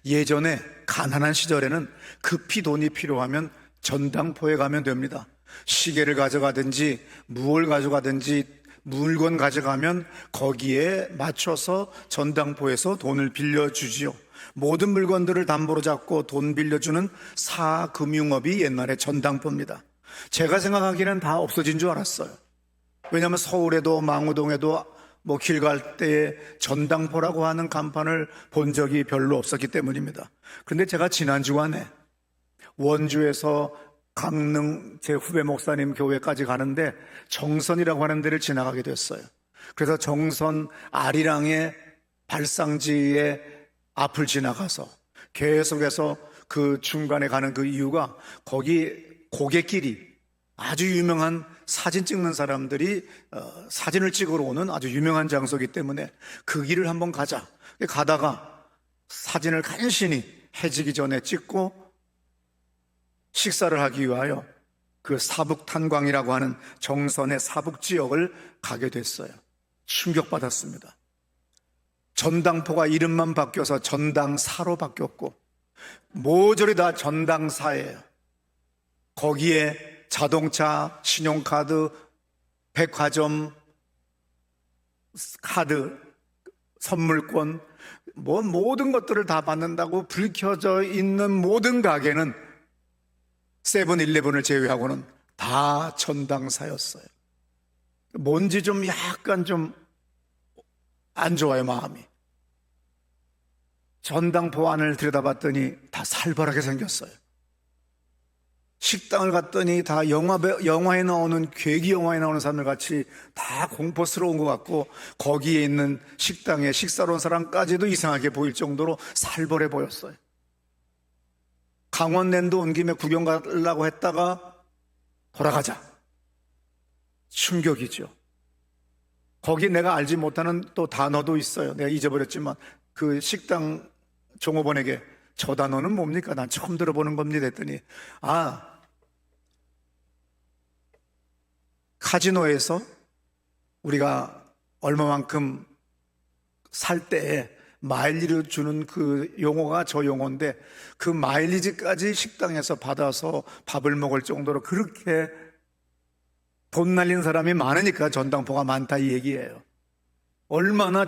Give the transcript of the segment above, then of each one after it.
예전에 가난한 시절에는 급히 돈이 필요하면 전당포에 가면 됩니다. 시계를 가져가든지 무엇을 가져가든지 물건 가져가면 거기에 맞춰서 전당포에서 돈을 빌려주지요. 모든 물건들을 담보로 잡고 돈 빌려주는 사금융업이 옛날에 전당포입니다. 제가 생각하기에는 다 없어진 줄 알았어요. 왜냐하면 서울에도 망우동에도 길 갈 때에 전당포라고 하는 간판을 본 적이 별로 없었기 때문입니다. 그런데 제가 지난 주간에 원주에서 강릉 제 후배 목사님 교회까지 가는데 정선이라고 하는 데를 지나가게 됐어요. 그래서 정선 아리랑의 발상지의 앞을 지나가서 계속해서 그 중간에 가는 그 이유가 거기 고갯길이 아주 유명한 사진 찍는 사람들이 사진을 찍으러 오는 아주 유명한 장소이기 때문에 그 길을 한번 가자. 가다가 사진을 간신히 해지기 전에 찍고 식사를 하기 위하여 그 사북탄광이라고 하는 정선의 사북지역을 가게 됐어요. 충격받았습니다. 전당포가 이름만 바뀌어서 전당사로 바뀌었고 모조리 다 전당사예요. 거기에 자동차, 신용카드, 백화점, 카드, 선물권 모든 것들을 다 받는다고 불 켜져 있는 모든 가게는 세븐일레븐을 제외하고는 다 전당사였어요. 뭔지 좀 약간 좀 안 좋아요, 마음이. 전당포 안을 들여다봤더니 다 살벌하게 생겼어요. 식당을 갔더니 다 영화에 나오는 괴기 영화에 나오는 사람들 같이 다 공포스러운 것 같고 거기에 있는 식당에 식사로 온 사람까지도 이상하게 보일 정도로 살벌해 보였어요. 강원랜드 온 김에 구경 가려고 했다가 돌아가자. 충격이죠. 거기 내가 알지 못하는 또 단어도 있어요. 내가 잊어버렸지만 그 식당 종업원에게 저 단어는 뭡니까? 난 처음 들어보는 겁니다 했더니 카지노에서 우리가 얼마만큼 살 때에 마일리지를 주는 그 용어가 저 용어인데 그 마일리지까지 식당에서 받아서 밥을 먹을 정도로 그렇게 돈 날린 사람이 많으니까 전당포가 많다 이 얘기예요. 얼마나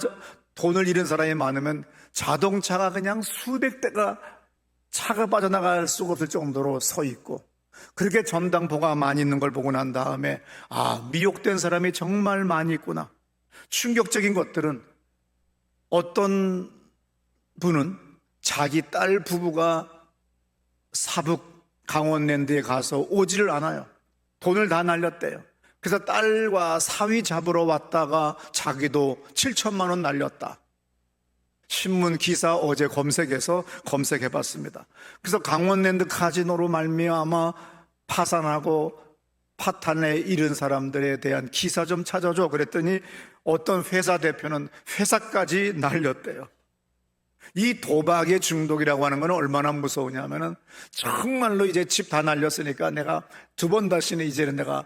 돈을 잃은 사람이 많으면 자동차가 그냥 수백 대가 차가 빠져나갈 수가 없을 정도로 서 있고 그렇게 전당포가 많이 있는 걸 보고 난 다음에 미혹된 사람이 정말 많이 있구나. 충격적인 것들은 어떤 분은 자기 딸 부부가 사북 강원랜드에 가서 오지를 않아요. 돈을 다 날렸대요. 그래서 딸과 사위 잡으러 왔다가 자기도 7천만 원 날렸다. 신문 기사 어제 검색해봤습니다. 그래서 강원랜드 카지노로 말미암아 파산하고 파탄에 이른 사람들에 대한 기사 좀 찾아줘 그랬더니 어떤 회사 대표는 회사까지 날렸대요. 이 도박의 중독이라고 하는 건 얼마나 무서우냐면은 정말로 이제 집 다 날렸으니까 내가 두 번 다시는 이제는 내가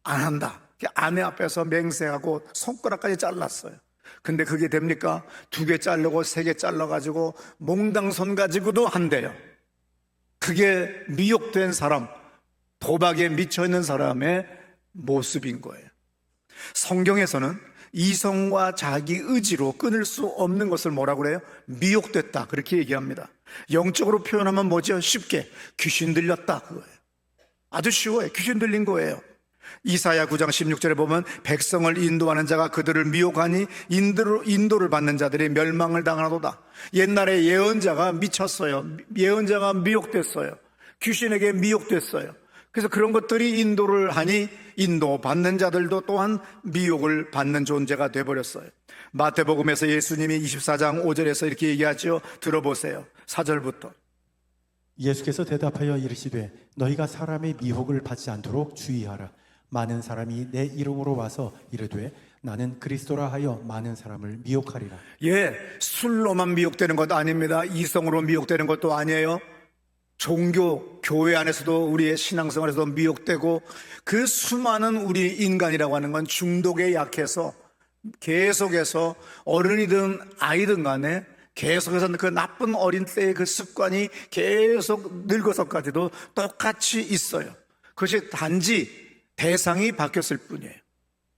안 한다. 아내 앞에서 맹세하고 손가락까지 잘랐어요. 근데 그게 됩니까? 2개 자르고 3개 잘라가지고 몽당 손 가지고도 한대요. 그게 미혹된 사람, 도박에 미쳐있는 사람의 모습인 거예요. 성경에서는 이성과 자기 의지로 끊을 수 없는 것을 뭐라고 그래요? 미혹됐다 그렇게 얘기합니다. 영적으로 표현하면 뭐죠? 쉽게 귀신 들렸다 그거예요. 아주 쉬워요. 귀신 들린 거예요. 이사야 9장 16절에 보면 백성을 인도하는 자가 그들을 미혹하니 인도를 받는 자들이 멸망을 당하도다. 옛날에 예언자가 미쳤어요. 예언자가 미혹됐어요. 귀신에게 미혹됐어요. 그래서 그런 것들이 인도를 하니 인도 받는 자들도 또한 미혹을 받는 존재가 되어버렸어요. 마태복음에서 예수님이 24장 5절에서 이렇게 얘기하죠. 들어보세요. 4절부터. 예수께서 대답하여 이르시되 너희가 사람의 미혹을 받지 않도록 주의하라. 많은 사람이 내 이름으로 와서 이르되 나는 그리스도라 하여 많은 사람을 미혹하리라. 술로만 미혹되는 것도 아닙니다. 이성으로 미혹되는 것도 아니에요. 종교, 교회 안에서도 우리의 신앙생활에서도 미혹되고 그 수많은 우리 인간이라고 하는 건 중독에 약해서 계속해서 어른이든 아이든 간에 계속해서 그 나쁜 어린 때의 그 습관이 계속 늙어서까지도 똑같이 있어요. 그것이 단지 대상이 바뀌었을 뿐이에요.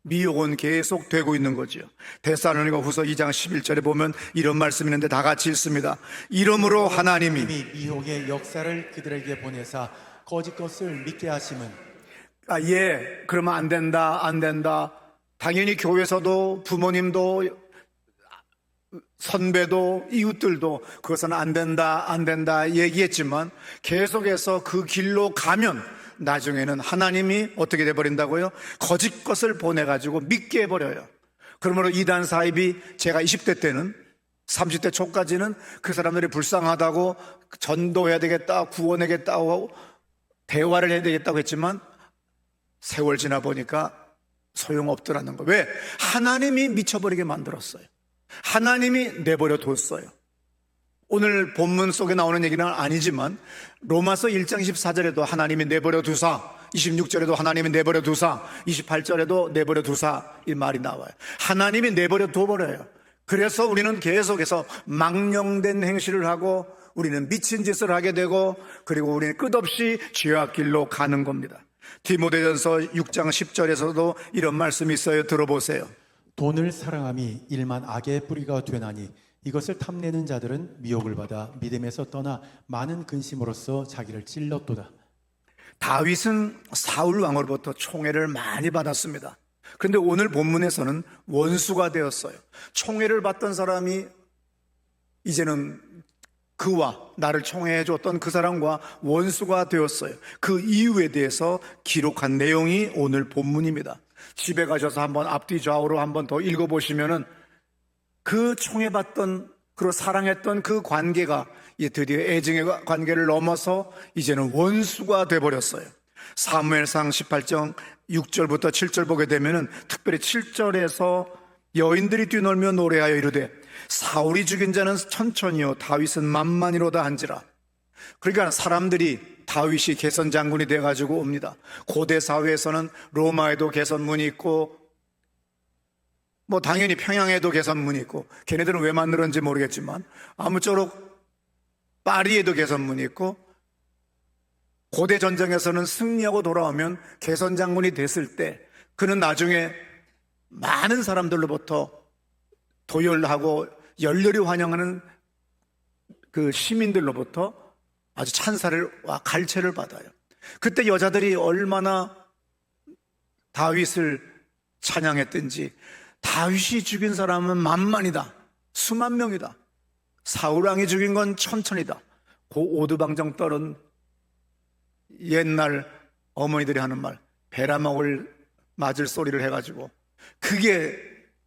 미혹은 계속 되고 있는 거죠. 데살로니가 후서 2장 11절에 보면 이런 말씀이 있는데 다 같이 읽습니다. 이러므로 하나님이 미혹의 역사를 그들에게 보내사 거짓 것을 믿게 하심은 그러면 안 된다, 안 된다. 당연히 교회에서도 부모님도 선배도 이웃들도 그것은 안 된다, 안 된다 얘기했지만 계속해서 그 길로 가면 나중에는 하나님이 어떻게 돼버린다고요? 거짓 것을 보내가지고 믿게 해버려요. 그러므로 이단 사입이 제가 20대 때는 30대 초까지는 그 사람들이 불쌍하다고 전도해야 되겠다, 구원하겠다고 대화를 해야 되겠다고 했지만 세월 지나 보니까 소용없더라는 거예요. 왜? 하나님이 미쳐버리게 만들었어요. 하나님이 내버려 뒀어요. 오늘 본문 속에 나오는 얘기는 아니지만 로마서 1장 24절에도 하나님이 내버려 두사, 26절에도 하나님이 내버려 두사, 28절에도 내버려 두사 이 말이 나와요. 하나님이 내버려 둬버려요. 그래서 우리는 계속해서 망령된 행실을 하고 우리는 미친 짓을 하게 되고 그리고 우리는 끝없이 죄악 길로 가는 겁니다. 디모데전서 6장 10절에서도 이런 말씀이 있어요. 들어보세요. 돈을 사랑함이 일만 악의 뿌리가 되나니 이것을 탐내는 자들은 미혹을 받아 믿음에서 떠나 많은 근심으로써 자기를 찔렀도다. 다윗은 사울 왕으로부터 총애를 많이 받았습니다. 그런데 오늘 본문에서는 원수가 되었어요. 총애를 받던 사람이 이제는 그와 나를 총애해 줬던 그 사람과 원수가 되었어요. 그 이유에 대해서 기록한 내용이 오늘 본문입니다. 집에 가셔서 한번 앞뒤 좌우로 한번 더 읽어보시면은 그 총애받던 그리고 사랑했던 그 관계가 드디어 애증의 관계를 넘어서 이제는 원수가 돼버렸어요. 사무엘상 18장 6절부터 7절 보게 되면은 특별히 7절에서 여인들이 뛰놀며 노래하여 이르되 사울이 죽인 자는 천천히요 다윗은 만만이로다 한지라. 그러니까 사람들이 다윗이 개선 장군이 돼가지고 옵니다. 고대 사회에서는 로마에도 개선문이 있고 뭐 당연히 평양에도 개선문이 있고 걔네들은 왜 만들었는지 모르겠지만 아무쪼록 파리에도 개선문이 있고 고대 전쟁에서는 승리하고 돌아오면 개선 장군이 됐을 때 그는 나중에 많은 사람들로부터 도열하고 열렬히 환영하는 그 시민들로부터 아주 찬사와 갈채를 받아요. 그때 여자들이 얼마나 다윗을 찬양했든지 다윗이 죽인 사람은 만만이다, 수만 명이다. 사울왕이 죽인 건 천천이다. 그 오두방정 떨은 옛날 어머니들이 하는 말, 베라먹을 맞을 소리를 해가지고 그게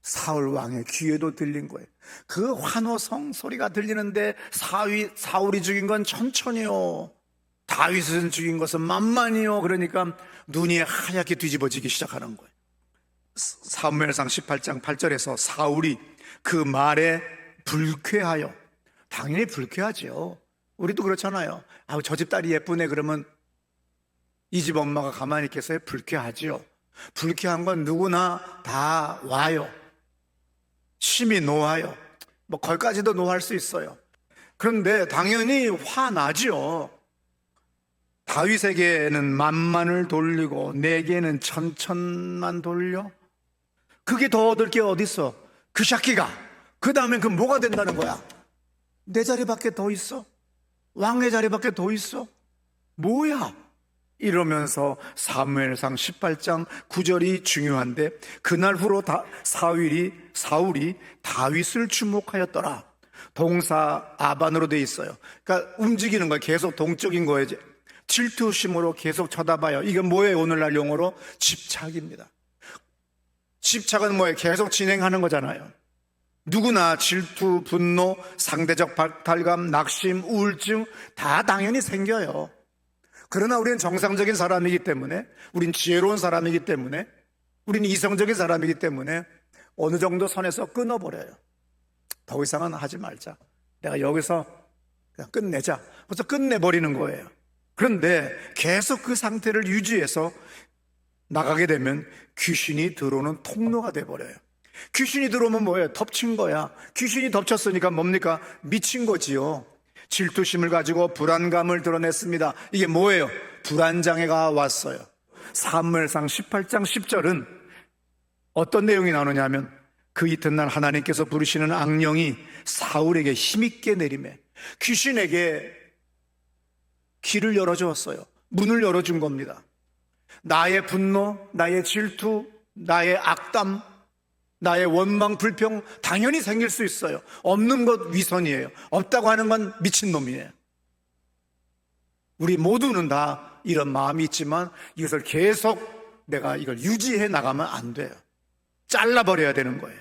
사울왕의 귀에도 들린 거예요. 그 환호성 소리가 들리는데 사울이 죽인 건 천천히요, 다윗은 죽인 것은 만만히요. 그러니까 눈이 하얗게 뒤집어지기 시작하는 거예요. 사무엘상 18장 8절에서 사울이 그 말에 불쾌하여, 당연히 불쾌하죠. 우리도 그렇잖아요. 저 집 딸이 예쁘네 그러면 이 집 엄마가 가만히 있겠어요? 불쾌하죠. 불쾌한 건 누구나 다 와요. 심히 노하여, 뭐 거기까지도 노할 수 있어요. 그런데 당연히 화나죠. 다윗에게는 만만을 돌리고 내게는 천천만 돌려? 그게 더 얻을 게 어디 있어? 그 샤키가 그 다음엔 그 뭐가 된다는 거야? 내 자리밖에 더 있어? 왕의 자리밖에 더 있어? 뭐야? 이러면서 사무엘상 18장 9절이 중요한데 그날 후로 사울이 다윗을 주목하였더라. 동사 아반으로 돼 있어요. 그러니까 움직이는 거예요. 계속 동적인 거예요. 질투심으로 계속 쳐다봐요. 이게 뭐예요? 오늘날 용어로 집착입니다. 집착은 뭐예요? 계속 진행하는 거잖아요. 누구나 질투, 분노, 상대적 박탈감, 낙심, 우울증 다 당연히 생겨요. 그러나 우리는 정상적인 사람이기 때문에, 우린 지혜로운 사람이기 때문에, 우린 이성적인 사람이기 때문에 어느 정도 선에서 끊어버려요. 더 이상은 하지 말자. 내가 여기서 그냥 끝내자. 벌써 끝내버리는 거예요. 그런데 계속 그 상태를 유지해서 나가게 되면 귀신이 들어오는 통로가 돼버려요. 귀신이 들어오면 뭐예요? 덮친 거야. 귀신이 덮쳤으니까 뭡니까? 미친 거지요. 질투심을 가지고 불안감을 드러냈습니다. 이게 뭐예요? 불안장애가 왔어요. 사무엘상 18장 10절은 어떤 내용이 나오냐면 그 이튿날 하나님께서 부르시는 악령이 사울에게 힘있게 내리매 귀신에게 길을 열어주었어요. 문을 열어준 겁니다. 나의 분노, 나의 질투, 나의 악담, 나의 원망, 불평 당연히 생길 수 있어요. 없는 것 위선이에요. 없다고 하는 건 미친놈이에요. 우리 모두는 다 이런 마음이 있지만 이것을 계속 내가 이걸 유지해 나가면 안 돼요. 잘라버려야 되는 거예요.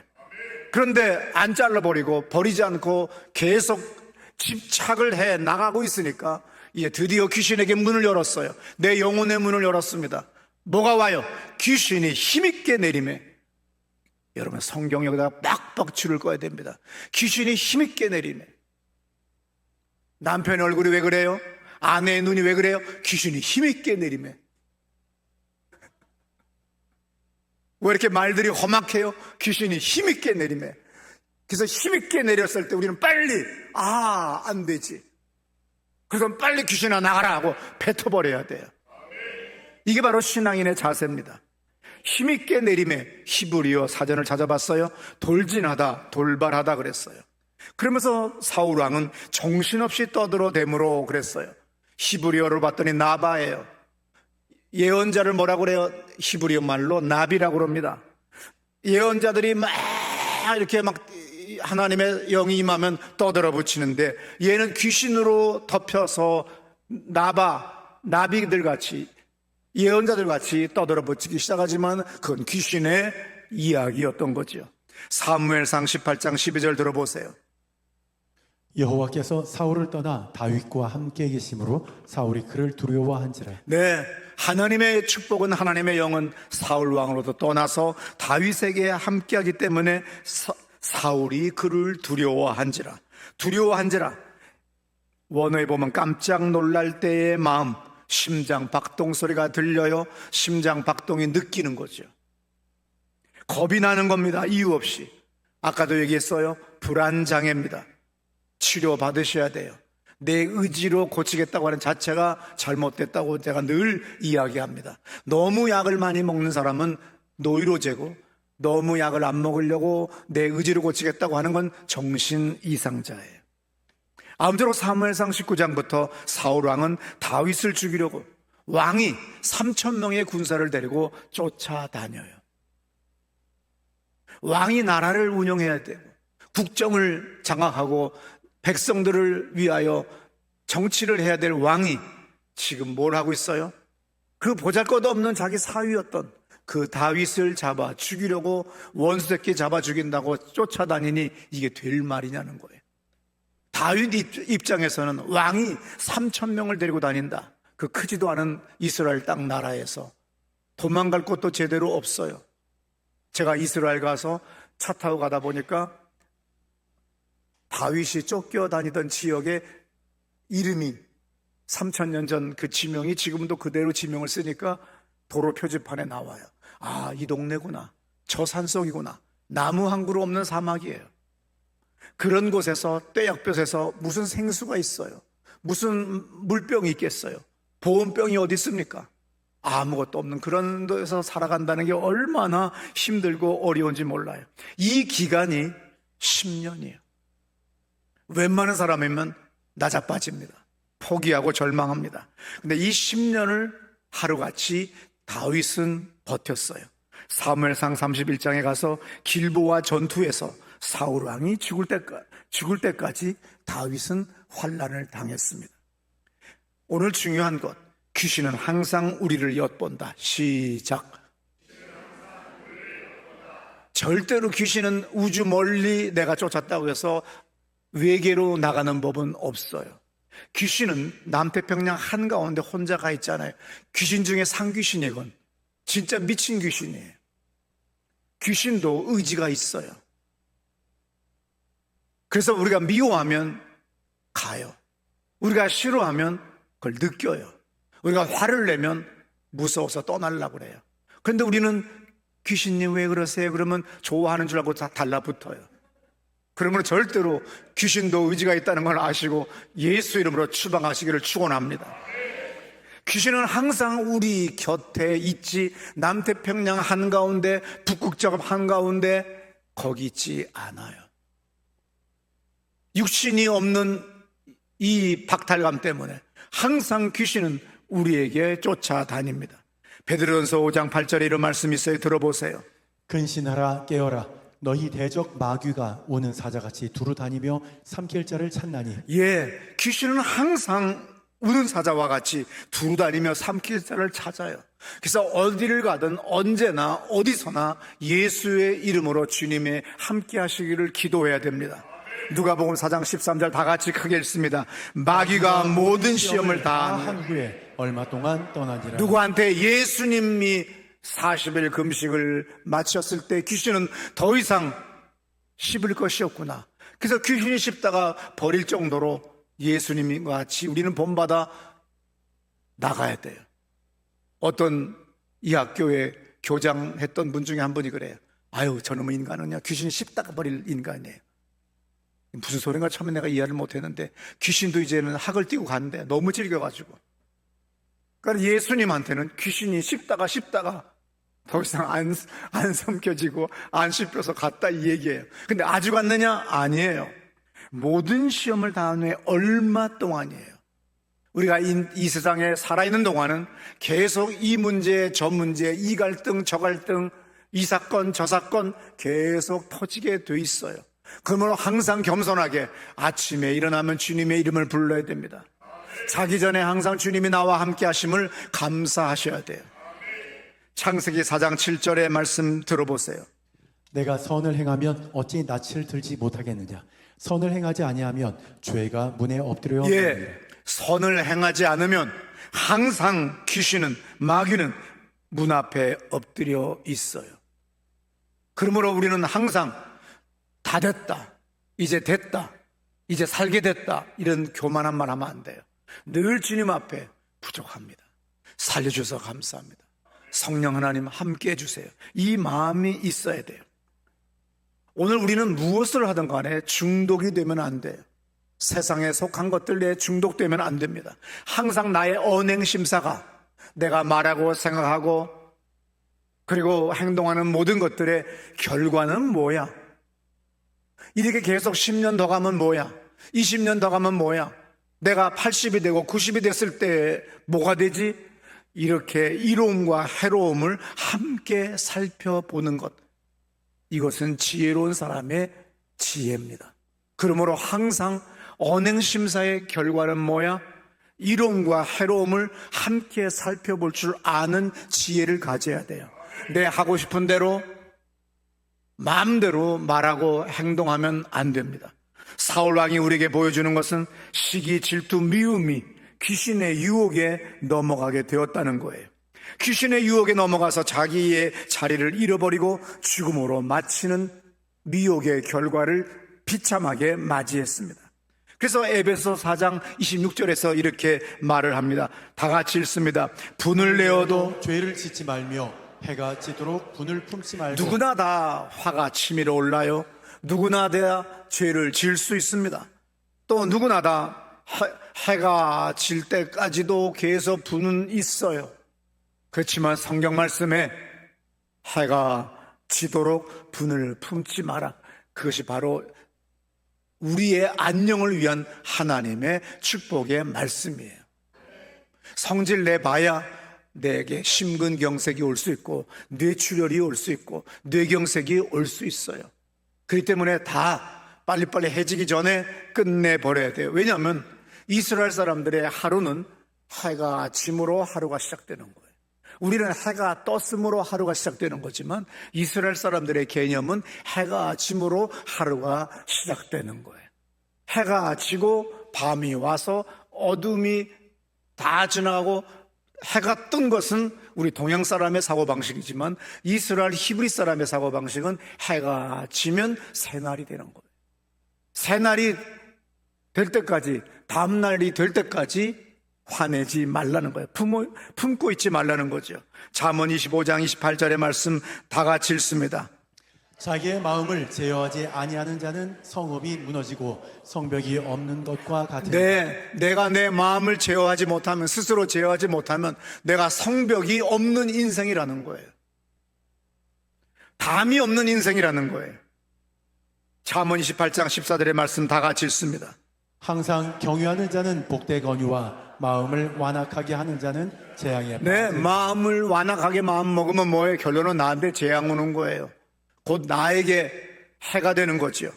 그런데 안 잘라버리고 버리지 않고 계속 집착을 해 나가고 있으니까 이제 드디어 귀신에게 문을 열었어요. 내 영혼의 문을 열었습니다. 뭐가 와요? 귀신이 힘있게 내리매. 여러분 성경 여기다가 빡빡 줄을 꺼야 됩니다. 귀신이 힘있게 내리매. 남편의 얼굴이 왜 그래요? 아내의 눈이 왜 그래요? 귀신이 힘있게 내리매. 왜 이렇게 말들이 험악해요? 귀신이 힘있게 내리매. 그래서 힘있게 내렸을 때 우리는 빨리 안 되지. 그래서 빨리 귀신아 나가라 하고 뱉어버려야 돼요. 이게 바로 신앙인의 자세입니다. 힘있게 내림에 히브리어 사전을 찾아봤어요. 돌진하다, 돌발하다 그랬어요. 그러면서 사울 왕은 정신없이 떠들어대므로 그랬어요. 히브리어를 봤더니 나바예요. 예언자를 뭐라고 그래요? 히브리어 말로 나비라고 그럽니다. 예언자들이 막 이렇게 막 하나님의 영이 임하면 떠들어 붙이는데 얘는 귀신으로 덮여서 나비들 같이 예언자들 같이 떠들어 붙이기 시작하지만 그건 귀신의 이야기였던 거죠. 사무엘상 18장 12절 들어보세요. 여호와께서 사울을 떠나 다윗과 함께 계심으로 사울이 그를 두려워한지라. 네, 하나님의 축복은 하나님의 영은 사울 왕으로도 떠나서 다윗에게 함께하기 때문에 사울이 그를 두려워한지라. 원어에 보면 깜짝 놀랄 때의 마음, 심장 박동 소리가 들려요. 심장 박동이 느끼는 거죠. 겁이 나는 겁니다. 이유 없이. 아까도 얘기했어요. 불안장애입니다. 치료 받으셔야 돼요. 내 의지로 고치겠다고 하는 자체가 잘못됐다고 제가 늘 이야기합니다. 너무 약을 많이 먹는 사람은 노이로제고 너무 약을 안 먹으려고 내 의지로 고치겠다고 하는 건 정신 이상자예요. 아무쪼록 사무엘상 19장부터 사울 왕은 다윗을 죽이려고 왕이 3,000명의 군사를 데리고 쫓아다녀요. 왕이 나라를 운영해야 되고 국정을 장악하고 백성들을 위하여 정치를 해야 될 왕이 지금 뭘 하고 있어요? 그 보잘것없는 자기 사위였던 그 다윗을 잡아 죽이려고 원수 새끼 잡아 죽인다고 쫓아다니니 이게 될 말이냐는 거예요. 다윗 입장에서는 왕이 3,000명을 데리고 다닌다. 그 크지도 않은 이스라엘 땅 나라에서 도망갈 곳도 제대로 없어요. 제가 이스라엘 가서 차 타고 가다 보니까 다윗이 쫓겨다니던 지역의 이름이 3,000년 전 그 지명이 지금도 그대로 지명을 쓰니까 도로 표지판에 나와요. 아, 이 동네구나. 저 산속이구나. 나무 한 그루 없는 사막이에요. 그런 곳에서 떼약볕에서 무슨 생수가 있어요? 무슨 물병이 있겠어요? 보온병이 어디 있습니까? 아무것도 없는 그런 데서 살아간다는 게 얼마나 힘들고 어려운지 몰라요. 이 기간이 10년이에요. 웬만한 사람이면 나자빠집니다. 포기하고 절망합니다. 근데 이 10년을 하루같이 다윗은 버텼어요. 사무엘상 31장에 가서 길보아 전투에서 사울 왕이 죽을 때까지 다윗은 환난을 당했습니다. 오늘 중요한 것, 귀신은 항상 우리를 엿본다. 시작. 절대로 귀신은 우주 멀리 내가 쫓았다고 해서 외계로 나가는 법은 없어요. 귀신은 남태평양 한가운데 혼자 가 있잖아요. 귀신 중에 상귀신이건 진짜 미친 귀신이에요. 귀신도 의지가 있어요. 그래서 우리가 미워하면 가요. 우리가 싫어하면 그걸 느껴요. 우리가 화를 내면 무서워서 떠나려고 그래요. 그런데 우리는 귀신님 왜 그러세요? 그러면 좋아하는 줄 알고 다 달라붙어요. 그러면 절대로 귀신도 의지가 있다는 걸 아시고 예수 이름으로 추방하시기를 축원합니다. 귀신은 항상 우리 곁에 있지, 남태평양 한가운데, 북극적 한가운데 거기 있지 않아요. 육신이 없는 이 박탈감 때문에 항상 귀신은 우리에게 쫓아다닙니다. 베드로전서 5장 8절에 이런 말씀이 있어요. 들어보세요. 근신하라 깨어라 너희 대적 마귀가 오는 사자같이 두루 다니며 삼킬 자를 찾나니. 귀신은 항상 우는 사자와 같이 두루 다니며 삼킬 자를 찾아요. 그래서 어디를 가든 언제나 어디서나 예수의 이름으로 주님의 함께 하시기를 기도해야 됩니다. 누가복음 4장 13절 다 같이 크게 읽습니다. 마귀가 모든 시험을 다 한 후에 얼마 동안 떠나니라. 누구한테? 예수님이 40일 금식을 마쳤을 때 귀신은 더 이상 씹을 것이 없구나. 그래서 귀신이 씹다가 버릴 정도로 예수님과 같이 우리는 본받아 나가야 돼요. 어떤 이 학교에 교장했던 분 중에 한 분이 그래요. 아유, 저놈의 인간은요 귀신이 씹다가 버릴 인간이에요. 무슨 소린가 처음에 내가 이해를 못했는데 귀신도 이제는 학을 띄고 간대. 너무 즐겨가지고. 그러니까 예수님한테는 귀신이 씹다가 더 이상 안 삼켜지고 안 씹혀서 갔다 이 얘기예요. 근데 아주 갔느냐? 아니에요. 모든 시험을 다한 후에 얼마 동안이에요. 우리가 이 세상에 살아있는 동안은 계속 이 문제 저 문제, 이 갈등 저 갈등, 이 사건 저 사건 계속 터지게 돼 있어요. 그러므로 항상 겸손하게 아침에 일어나면 주님의 이름을 불러야 됩니다. 자기 전에 항상 주님이 나와 함께 하심을 감사하셔야 돼요. 창세기 4장 7절의 말씀 들어보세요. 내가 선을 행하면 어찌 낯을 들지 못하겠느냐. 선을 행하지 아니하면 죄가 문에 엎드려. 선을 행하지 않으면 항상 귀신은, 마귀는 문 앞에 엎드려 있어요. 그러므로 우리는 항상 다 됐다, 이제 됐다, 이제 살게 됐다, 이런 교만한 말 하면 안 돼요. 늘 주님 앞에 부족합니다. 살려주셔서 감사합니다. 성령 하나님 함께 해주세요. 이 마음이 있어야 돼요. 오늘 우리는 무엇을 하든 간에 중독이 되면 안 돼요. 세상에 속한 것들에 중독되면 안 됩니다. 항상 나의 언행심사가, 내가 말하고 생각하고 그리고 행동하는 모든 것들의 결과는 뭐야? 이렇게 계속 10년 더 가면 뭐야? 20년 더 가면 뭐야? 내가 80이 되고 90이 됐을 때 뭐가 되지? 이렇게 이로움과 해로움을 함께 살펴보는 것, 이것은 지혜로운 사람의 지혜입니다. 그러므로 항상 언행심사의 결과는 뭐야? 이로움과 해로움을 함께 살펴볼 줄 아는 지혜를 가져야 돼요. 내 하고 싶은 대로 마음대로 말하고 행동하면 안 됩니다. 사울왕이 우리에게 보여주는 것은 시기, 질투, 미움이 귀신의 유혹에 넘어가게 되었다는 거예요. 귀신의 유혹에 넘어가서 자기의 자리를 잃어버리고 죽음으로 마치는 미혹의 결과를 비참하게 맞이했습니다. 그래서 에베소 4장 26절에서 이렇게 말을 합니다. 다 같이 읽습니다. 분을 내어도 죄를 짓지 말며 해가 지도록 분을 품지 말고. 누구나 다 화가 치밀어 올라요. 누구나 다 죄를 지을 수 있습니다. 또 누구나 다 해가 질 때까지도 계속 분은 있어요. 그렇지만 성경 말씀에 해가 지도록 분을 품지 마라. 그것이 바로 우리의 안녕을 위한 하나님의 축복의 말씀이에요. 성질 내봐야 내게 심근경색이 올 수 있고 뇌출혈이 올 수 있고 뇌경색이 올 수 있어요. 그렇기 때문에 다 빨리빨리 해지기 전에 끝내버려야 돼요. 왜냐하면 이스라엘 사람들의 하루는 해가 짐으로 하루가 시작되는 거예요. 우리는 해가 떴음으로 하루가 시작되는 거지만 이스라엘 사람들의 개념은 해가 짐으로 하루가 시작되는 거예요. 해가 지고 밤이 와서 어둠이 다 지나가고 해가 뜬 것은 우리 동양 사람의 사고방식이지만 이스라엘 히브리 사람의 사고방식은 해가 지면 새날이 되는 거예요. 새날이 될 때까지, 다음날이 될 때까지 화내지 말라는 거예요. 품고 있지 말라는 거죠. 잠언 25장 28절의 말씀 다 같이 읽습니다. 자기의 마음을 제어하지 아니하는 자는 성읍이 무너지고 성벽이 없는 것과 같으니 내가 내 마음을 제어하지 못하면, 스스로 제어하지 못하면 내가 성벽이 없는 인생이라는 거예요. 담이 없는 인생이라는 거예요. 잠언 28장 14절의 말씀 다 같이 읽습니다. 항상 경유하는 자는 복되거니와 마음을 완악하게 하는 자는 재앙에 내 마음을 완악하게 마음 먹으면 뭐예요? 결론은 나한테 재앙 오는 거예요. 곧 나에게 해가 되는 거죠.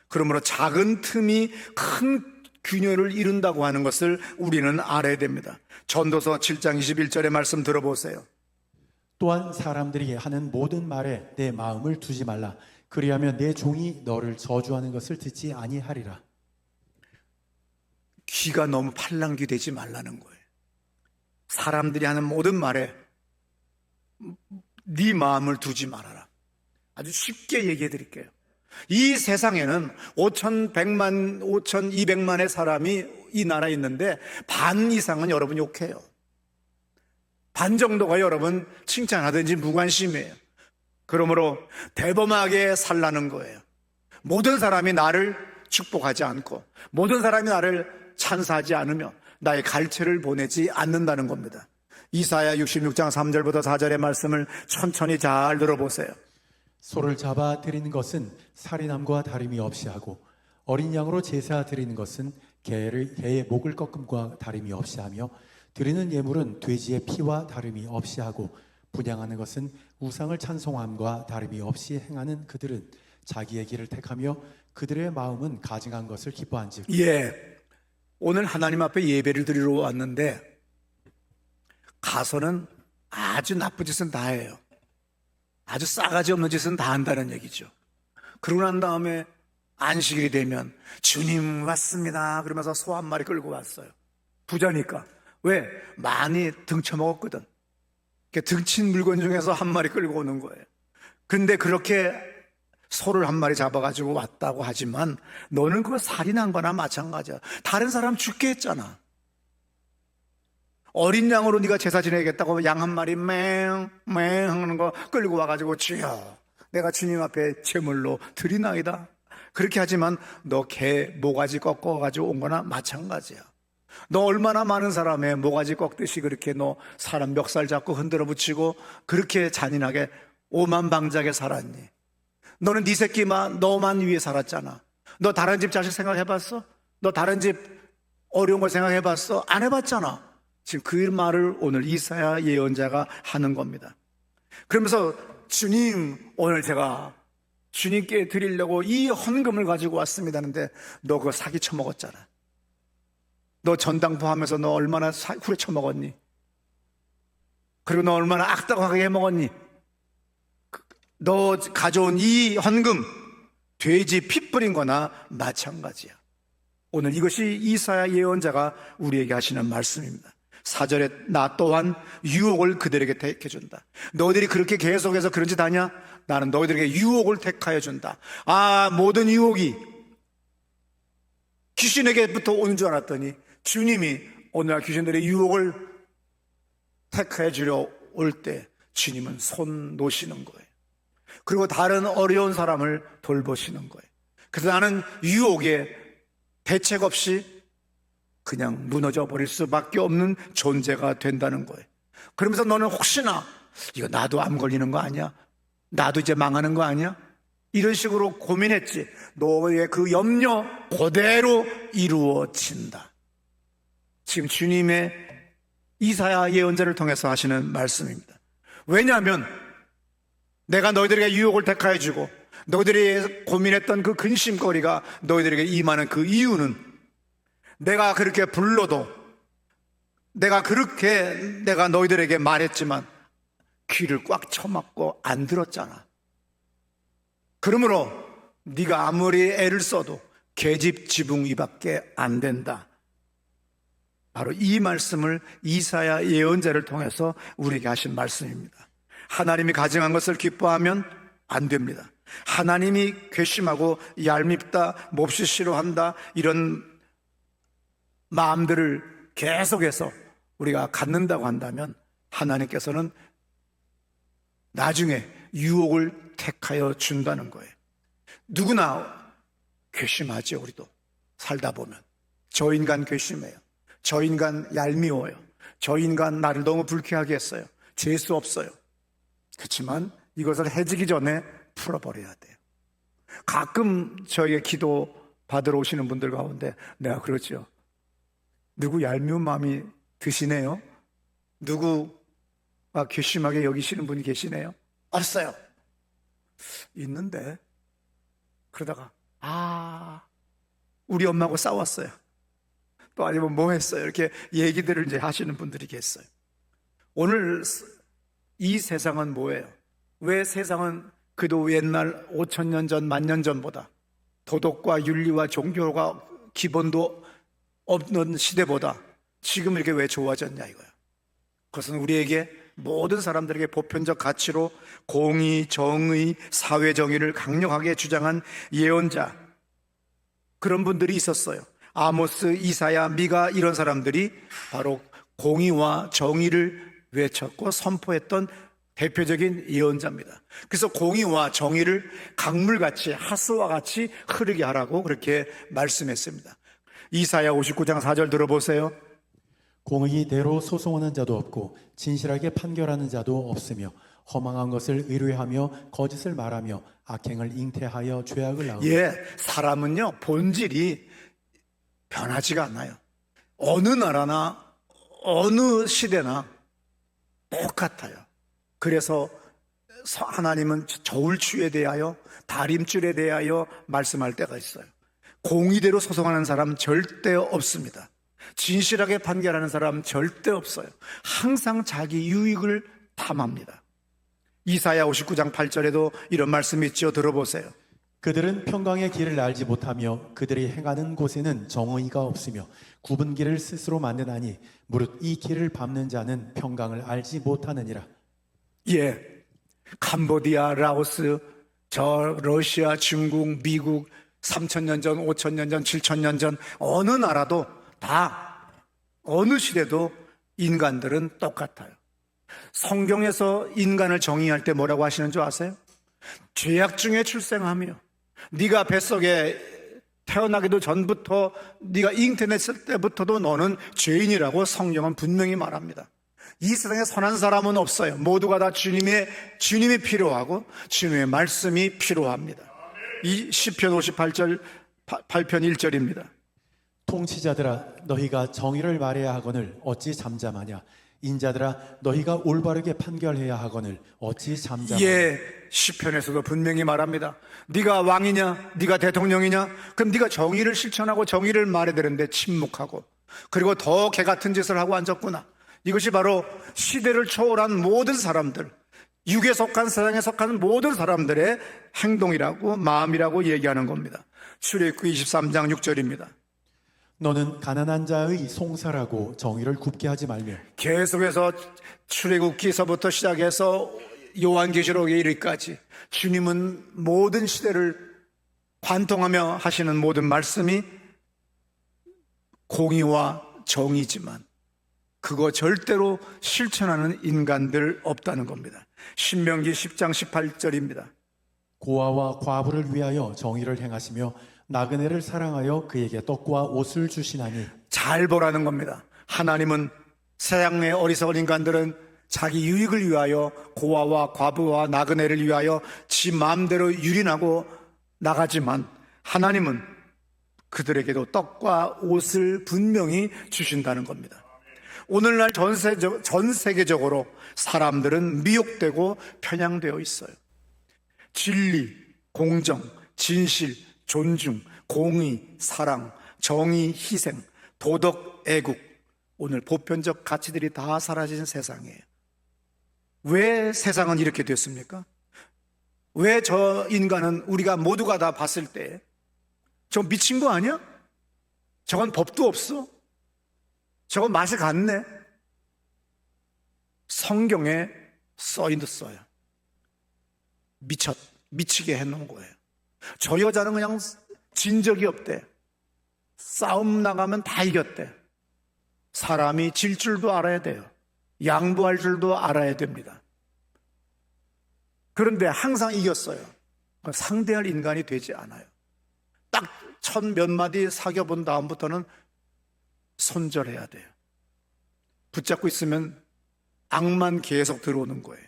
그러므로 작은 틈이 큰 균열을 이룬다고 하는 것을 우리는 알아야 됩니다. 전도서 7장 21절의 말씀 들어보세요. 또한 사람들이 하는 모든 말에 내 마음을 두지 말라. 그리하면 내 종이 너를 저주하는 것을 듣지 아니하리라. 귀가 너무 팔랑귀 되지 말라는 거예요. 사람들이 하는 모든 말에 네 마음을 두지 말아라. 아주 쉽게 얘기해 드릴게요. 이 세상에는 5,200만의 사람이 이 나라에 있는데 반 이상은 여러분 욕해요. 반 정도가 여러분 칭찬하든지 무관심이에요. 그러므로 대범하게 살라는 거예요. 모든 사람이 나를 축복하지 않고 모든 사람이 나를 찬사하지 않으며 나의 갈채를 보내지 않는다는 겁니다. 이사야 66장 3절부터 4절의 말씀을 천천히 잘 들어보세요. 소를 잡아 드리는 것은 살인함과 다름이 없이 하고 어린 양으로 제사 드리는 것은 개의 목을 꺾음과 다름이 없이 하며 드리는 예물은 돼지의 피와 다름이 없이 하고 분향하는 것은 우상을 찬송함과 다름이 없이 행하는 그들은 자기의 길을 택하며 그들의 마음은 가증한 것을 기뻐한즉. 오늘 하나님 앞에 예배를 드리러 왔는데 가서는 아주 나쁜 짓은 다 해요. 아주 싸가지 없는 짓은 다 한다는 얘기죠. 그러고 난 다음에 안식일이 되면 주님 왔습니다 그러면서 소 한 마리 끌고 왔어요. 부자니까. 왜? 많이 등쳐먹었거든. 등친 물건 중에서 한 마리 끌고 오는 거예요. 근데 그렇게 소를 한 마리 잡아가지고 왔다고 하지만 너는 그거 살인한 거나 마찬가지야. 다른 사람 죽게 했잖아. 어린 양으로 네가 제사 지내겠다고 양 한 마리 맹 하는 거 끌고 와가지고 주여 내가 주님 앞에 제물로 드리나이다. 그렇게 하지만 너 개 모가지 꺾어가지고 온 거나 마찬가지야. 너 얼마나 많은 사람의 모가지 꺾듯이 그렇게 너 사람 멱살 잡고 흔들어 붙이고 그렇게 잔인하게 오만방자하게 살았니? 너는 네 새끼만 너만 위해 살았잖아. 너 다른 집 자식 생각해봤어? 너 다른 집 어려운 걸 생각해봤어? 안 해봤잖아. 지금 그 말을 오늘 이사야 예언자가 하는 겁니다. 그러면서 주님 오늘 제가 주님께 드리려고 이 헌금을 가지고 왔습니다 하는데 너 그거 사기 쳐먹었잖아. 너 전당포 하면서 너 얼마나 후려쳐먹었니? 그리고 너 얼마나 악덕하게 해먹었니? 너 가져온 이 헌금 돼지 피 뿌린 거나 마찬가지야. 오늘 이것이 이사야 예언자가 우리에게 하시는 말씀입니다. 4절에 나 또한 유혹을 그들에게 택해준다. 너희들이 그렇게 계속해서 그런 짓 하냐? 나는 너희들에게 유혹을 택하여 준다. 모든 유혹이 귀신에게부터 오는 줄 알았더니 주님이 오늘날 귀신들의 유혹을 택하여 주려 올 때 주님은 손 놓으시는 거예요. 그리고 다른 어려운 사람을 돌보시는 거예요. 그래서 나는 유혹에 대책 없이 그냥 무너져 버릴 수밖에 없는 존재가 된다는 거예요. 그러면서 너는 혹시나 이거 나도 암 걸리는 거 아니야? 나도 이제 망하는 거 아니야? 이런 식으로 고민했지. 너의 그 염려 그대로 이루어진다. 지금 주님의 이사야 예언자를 통해서 하시는 말씀입니다. 왜냐하면 내가 너희들에게 유혹을 택하여 주고 너희들이 고민했던 그 근심거리가 너희들에게 임하는 그 이유는 내가 그렇게 불러도 내가 너희들에게 말했지만 귀를 꽉 쳐막고 안 들었잖아. 그러므로 네가 아무리 애를 써도 계집 지붕 위밖에 안 된다. 바로 이 말씀을 이사야 예언자를 통해서 우리에게 하신 말씀입니다. 하나님이 가증한 것을 기뻐하면 안 됩니다. 하나님이 괘씸하고 얄밉다, 몹시 싫어한다 이런 마음들을 계속해서 우리가 갖는다고 한다면 하나님께서는 나중에 유혹을 택하여 준다는 거예요. 누구나 괘씸하죠. 우리도 살다 보면 저 인간 괘씸해요. 저 인간 얄미워요. 저 인간 나를 너무 불쾌하게 했어요. 재수 없어요. 그렇지만 이것을 해지기 전에 풀어버려야 돼요. 가끔 저에게 기도 받으러 오시는 분들 가운데 내가 그러죠. 누구 얄미운 마음이 드시네요? 누구가 괘씸하게 여기시는 분이 계시네요? 없어요. 있는데 그러다가 우리 엄마하고 싸웠어요. 또 아니면 뭐 했어요? 이렇게 얘기들을 이제 하시는 분들이 계세요. 오늘 이 세상은 뭐예요? 왜 세상은 그도 옛날 5,000년 전, 10,000년 전보다 도덕과 윤리와 종교가 기본도 없는 시대보다 지금 이렇게 왜 좋아졌냐 이거야. 그것은 우리에게 모든 사람들에게 보편적 가치로 공의, 정의, 사회정의를 강력하게 주장한 예언자, 그런 분들이 있었어요. 아모스, 이사야, 미가, 이런 사람들이 바로 공의와 정의를 외쳤고 선포했던 대표적인 예언자입니다. 그래서 공의와 정의를 강물같이, 하수와 같이 흐르게 하라고 그렇게 말씀했습니다. 이사야 59장 4절 들어보세요. 공의대로 소송하는 자도 없고 진실하게 판결하는 자도 없으며 허망한 것을 의뢰하며 거짓을 말하며 악행을 잉태하여 죄악을 낳으며. 사람은요 본질이 변하지가 않아요. 어느 나라나 어느 시대나 똑같아요. 그래서 하나님은 저울추에 대하여, 다림줄에 대하여 말씀할 때가 있어요. 공의대로 소송하는 사람 절대 없습니다. 진실하게 판결하는 사람 절대 없어요. 항상 자기 유익을 탐합니다. 이사야 59장 8절에도 이런 말씀이 있죠. 들어보세요. 그들은 평강의 길을 알지 못하며 그들이 행하는 곳에는 정의가 없으며 굽은 길을 스스로 만드나니 무릇 이 길을 밟는 자는 평강을 알지 못하느니라. 캄보디아, 라오스, 저 러시아, 중국, 미국 3,000년 전, 5,000년 전, 7,000년 전 어느 나라도 다 어느 시대도 인간들은 똑같아요. 성경에서 인간을 정의할 때 뭐라고 하시는 줄 아세요? 죄악 중에 출생하며 네가 뱃속에 태어나기도 전부터, 네가 잉태냈을 때부터도 너는 죄인이라고 성경은 분명히 말합니다. 이 세상에 선한 사람은 없어요. 모두가 다 주님이 필요하고 주님의 말씀이 필요합니다. 이 시편 58편 1절입니다. 통치자들아 너희가 정의를 말해야 하거늘 어찌 잠잠하냐. 인자들아 너희가 올바르게 판결해야 하거늘 어찌 잠잠하냐. 시편에서도 분명히 말합니다. 네가 왕이냐, 네가 대통령이냐, 그럼 네가 정의를 실천하고 정의를 말해야 되는데 침묵하고, 그리고 더 개같은 짓을 하고 앉았구나. 이것이 바로 시대를 초월한 모든 사람들, 육에 속한, 세상에 속한 모든 사람들의 행동이라고, 마음이라고 얘기하는 겁니다. 출애굽기 23장 6절입니다. 너는 가난한 자의 송사라고 정의를 굽게 하지 말며. 계속해서 출애굽기서부터 시작해서 요한계시록에 이르기까지 주님은 모든 시대를 관통하며 하시는 모든 말씀이 공의와 정의지만 그거 절대로 실천하는 인간들 없다는 겁니다. 신명기 10장 18절입니다. 고아와 과부를 위하여 정의를 행하시며 나그네를 사랑하여 그에게 떡과 옷을 주시나니. 잘 보라는 겁니다. 하나님은 세상의 어리석은 인간들은 자기 유익을 위하여 고아와 과부와 나그네를 위하여 지 마음대로 유린하고 나가지만 하나님은 그들에게도 떡과 옷을 분명히 주신다는 겁니다. 오늘날 전 세계적으로 사람들은 미혹되고 편향되어 있어요. 진리, 공정, 진실, 존중, 공의, 사랑, 정의, 희생, 도덕, 애국, 오늘 보편적 가치들이 다 사라진 세상이에요. 왜 세상은 이렇게 됐습니까? 왜 저 인간은 우리가 모두가 다 봤을 때 저 미친 거 아니야? 저건 법도 없어? 저건 맛이 갔네? 성경에 써 있어요. 미치게 해놓은 거예요. 저 여자는 그냥 진 적이 없대. 싸움 나가면 다 이겼대. 사람이 질 줄도 알아야 돼요. 양보할 줄도 알아야 됩니다. 그런데 항상 이겼어요. 상대할 인간이 되지 않아요. 딱 천 몇 마디 사귀어본 다음부터는 손절해야 돼요. 붙잡고 있으면 악만 계속 들어오는 거예요.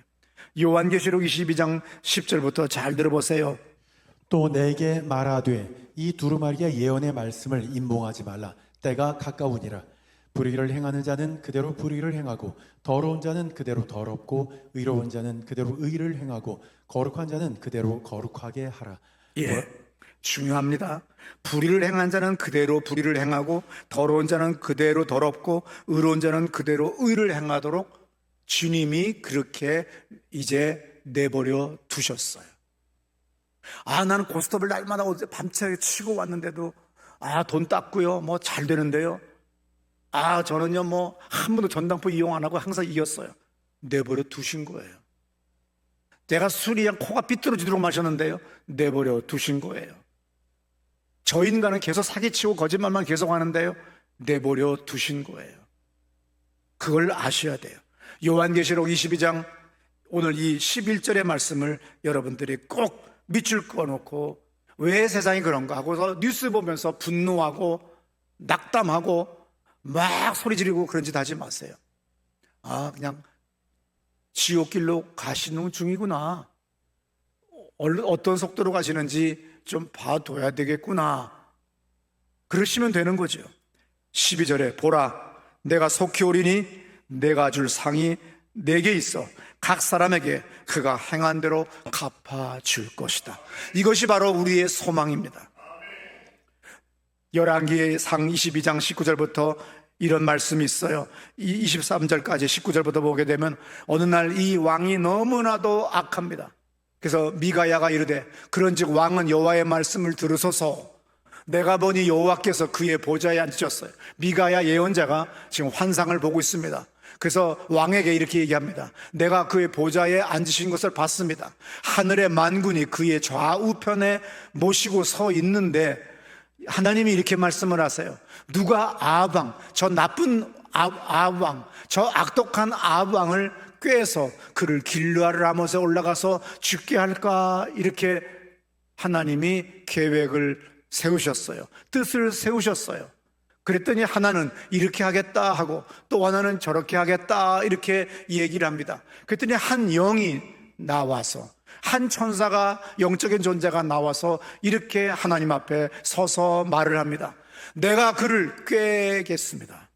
요한계시록 22장 10절부터 잘 들어보세요. 또 내게 말하되 이 두루마리의 예언의 말씀을 임봉하지 말라. 때가 가까우니라. 불의를 행하는 자는 그대로 불의를 행하고 더러운 자는 그대로 더럽고 의로운 자는 그대로 의를 행하고 거룩한 자는 그대로 거룩하게 하라. 예, 중요합니다. 불의를 행한 자는 그대로 불의를 행하고 더러운 자는 그대로 더럽고 의로운 자는 그대로 의를 행하도록 주님이 그렇게 이제 내버려 두셨어요. 나는 고스톱을 날마다 밤새 치고 왔는데도 돈 땄고요, 뭐 잘 되는데요, 저는요 뭐 한 번도 전당포 이용 안 하고 항상 이겼어요. 내버려 두신 거예요. 제가 술이 그냥 코가 삐뚤어지도록 마셨는데요, 내버려 두신 거예요. 저 인간은 계속 사기치고 거짓말만 계속 하는데요, 내버려 두신 거예요. 그걸 아셔야 돼요. 요한계시록 22장 오늘 이 11절의 말씀을 여러분들이 꼭 밑줄 그어놓고 왜 세상이 그런가 하고서 뉴스 보면서 분노하고 낙담하고 막 소리 지르고 그런 짓 하지 마세요. 그냥 지옥길로 가시는 중이구나, 어떤 속도로 가시는지 좀 봐둬야 되겠구나, 그러시면 되는 거죠. 12절에 보라 내가 속히 오리니 내가 줄 상이 내게 있어 각 사람에게 그가 행한 대로 갚아줄 것이다. 이것이 바로 우리의 소망입니다. 열왕기의 상 22장 19절부터 이런 말씀이 있어요. 23절까지 19절부터 보게 되면 어느 날 이 왕이 너무나도 악합니다. 그래서 미가야가 이르되 그런즉 왕은 여호와의 말씀을 들으소서. 내가 보니 여호와께서 그의 보좌에 앉으셨어요. 미가야 예언자가 지금 환상을 보고 있습니다. 그래서 왕에게 이렇게 얘기합니다. 내가 그의 보좌에 앉으신 것을 봤습니다. 하늘의 만군이 그의 좌우편에 모시고 서 있는데 하나님이 이렇게 말씀을 하세요. 누가 아합왕, 저 나쁜 아합왕, 저 악독한 아합왕을 꾀해서 그를 길르아를 아못에 올라가서 죽게 할까, 이렇게 하나님이 계획을 세우셨어요. 뜻을 세우셨어요. 그랬더니 하나는 이렇게 하겠다 하고 또 하나는 저렇게 하겠다 이렇게 얘기를 합니다. 그랬더니 한 영이 나와서, 한 천사가, 영적인 존재가 나와서 이렇게 하나님 앞에 서서 말을 합니다. 내가 그를 꾀겠습니다.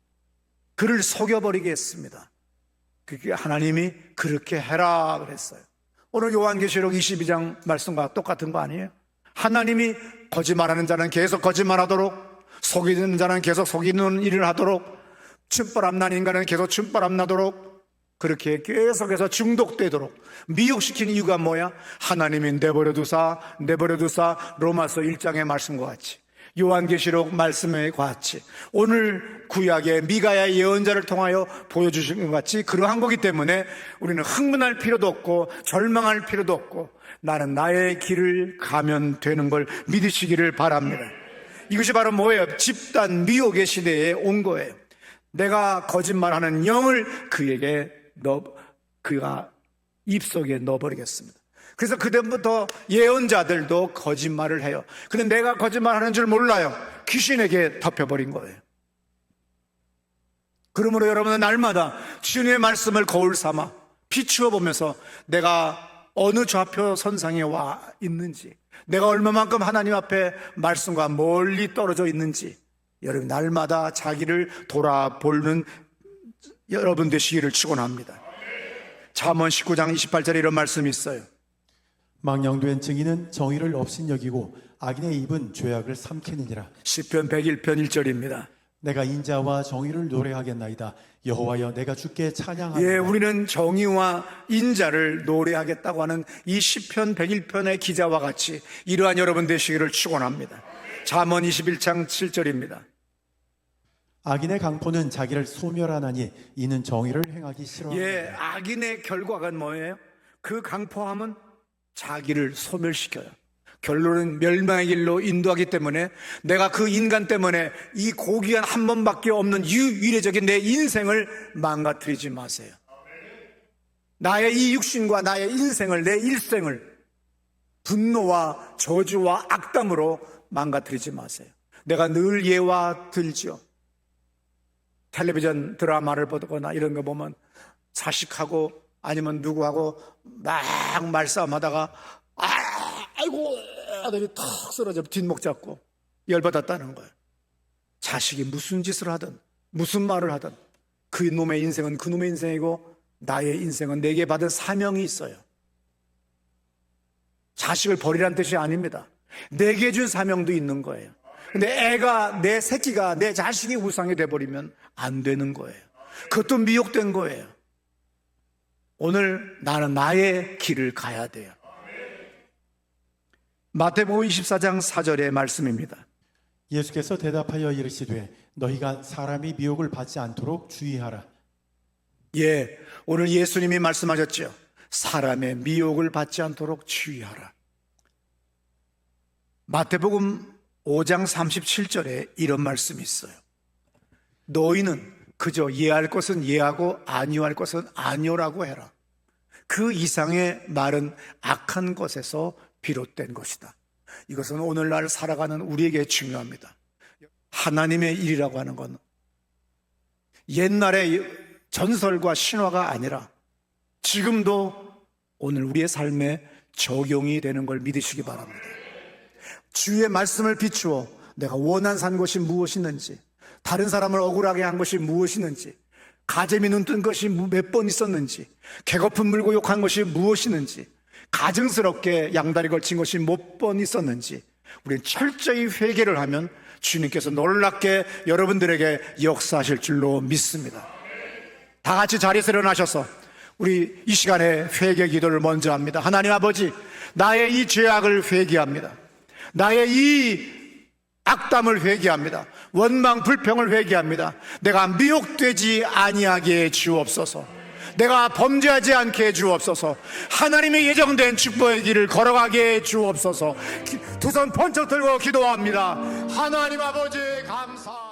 그를 속여버리겠습니다. 그게 하나님이 그렇게 해라 그랬어요. 오늘 요한계시록 22장 말씀과 똑같은 거 아니에요? 하나님이 거짓말하는 자는 계속 거짓말하도록, 속이는 자는 계속 속이는 일을 하도록, 춤바람 난 인간은 계속 춤바람 나도록, 그렇게 계속해서 중독되도록 미혹시킨 이유가 뭐야? 하나님이 내버려 두사 로마서 1장의 말씀과 같이, 요한계시록 말씀에 같이, 오늘 구약의 미가야 예언자를 통하여 보여주신 것 같이 그러한 거기 때문에 우리는 흥분할 필요도 없고 절망할 필요도 없고 나는 나의 길을 가면 되는 걸 믿으시기를 바랍니다. 이것이 바로 뭐예요? 집단 미혹의 시대에 온 거예요. 내가 거짓말하는 영을 그가 입속에 넣어버리겠습니다. 그래서 그때부터 예언자들도 거짓말을 해요. 근데 내가 거짓말하는 줄 몰라요. 귀신에게 덮여버린 거예요. 그러므로 여러분은 날마다 주님의 말씀을 거울 삼아 비추어 보면서 내가 어느 좌표 선상에 와 있는지, 내가 얼마만큼 하나님 앞에 말씀과 멀리 떨어져 있는지 여러분 날마다 자기를 돌아보는 여러분 되시기를 축원합니다. 잠언 19장 28절에 이런 말씀이 있어요. 망령된 증인은 정의를 업신여기고 악인의 입은 죄악을 삼키느니라. 시편 101편 1절입니다. 내가 인자와 정의를 노래하겠나이다. 여호와여 내가 주께 찬양하리다. 예, 우리는 정의와 인자를 노래하겠다고 하는 이 시편 101편의 기자와 같이 이러한 여러분 되시기를 축원합니다. 잠언 21장 7절입니다. 악인의 강포는 자기를 소멸하나니 이는 정의를 행하기 싫어합니다. 예, 악인의 결과가 뭐예요? 그 강포함은 자기를 소멸시켜요. 결론은 멸망의 길로 인도하기 때문에 내가 그 인간 때문에 이 고귀한 한 번밖에 없는 유일적인 내 인생을 망가뜨리지 마세요. 나의 이 육신과 나의 인생을, 내 일생을 분노와 저주와 악담으로 망가뜨리지 마세요. 내가 늘 예화 들죠. 텔레비전 드라마를 보거나 이런 거 보면 자식하고 아니면 누구하고 막 말싸움하다가 아이고 아들이 탁 쓰러져 뒷목 잡고 열받았다는 거예요. 자식이 무슨 짓을 하든 무슨 말을 하든 그 놈의 인생은 그 놈의 인생이고 나의 인생은 내게 받은 사명이 있어요. 자식을 버리란 뜻이 아닙니다. 내게 준 사명도 있는 거예요. 근데 내 새끼가 내 자식이 우상이 돼버리면 안 되는 거예요. 그것도 미혹된 거예요. 오늘 나는 나의 길을 가야 돼요. 마태복음 24장 4절의 말씀입니다. 예수께서 대답하여 이르시되 너희가 사람이 미혹을 받지 않도록 주의하라. 예, 오늘 예수님이 말씀하셨죠. 사람의 미혹을 받지 않도록 주의하라. 마태복음 5장 37절에 이런 말씀이 있어요. 너희는 그저 예할 것은 예하고 아니할 것은 아니오라고 해라. 그 이상의 말은 악한 것에서 비롯된 것이다. 이것은 오늘날 살아가는 우리에게 중요합니다. 하나님의 일이라고 하는 건 옛날의 전설과 신화가 아니라 지금도 오늘 우리의 삶에 적용이 되는 걸 믿으시기 바랍니다. 주의 말씀을 비추어 내가 원한 산 것이 무엇이는지, 다른 사람을 억울하게 한 것이 무엇이는지, 가재미 눈 뜬 것이 몇 번 있었는지, 개거품 물고 욕한 것이 무엇이는지, 가증스럽게 양다리 걸친 것이 몇 번 있었는지 우리는 철저히 회개를 하면 주님께서 놀랍게 여러분들에게 역사하실 줄로 믿습니다. 다 같이 자리에서 일어나셔서 우리 이 시간에 회개 기도를 먼저 합니다. 하나님 아버지, 나의 이 죄악을 회개합니다. 나의 이 악담을 회개합니다. 원망 불평을 회개합니다. 내가 미혹되지 아니하게 해 주옵소서. 내가 범죄하지 않게 해 주옵소서. 하나님의 예정된 축복의 길을 걸어가게 해 주옵소서. 두 손 번쩍 들고 기도합니다. 하나님 아버지 감사.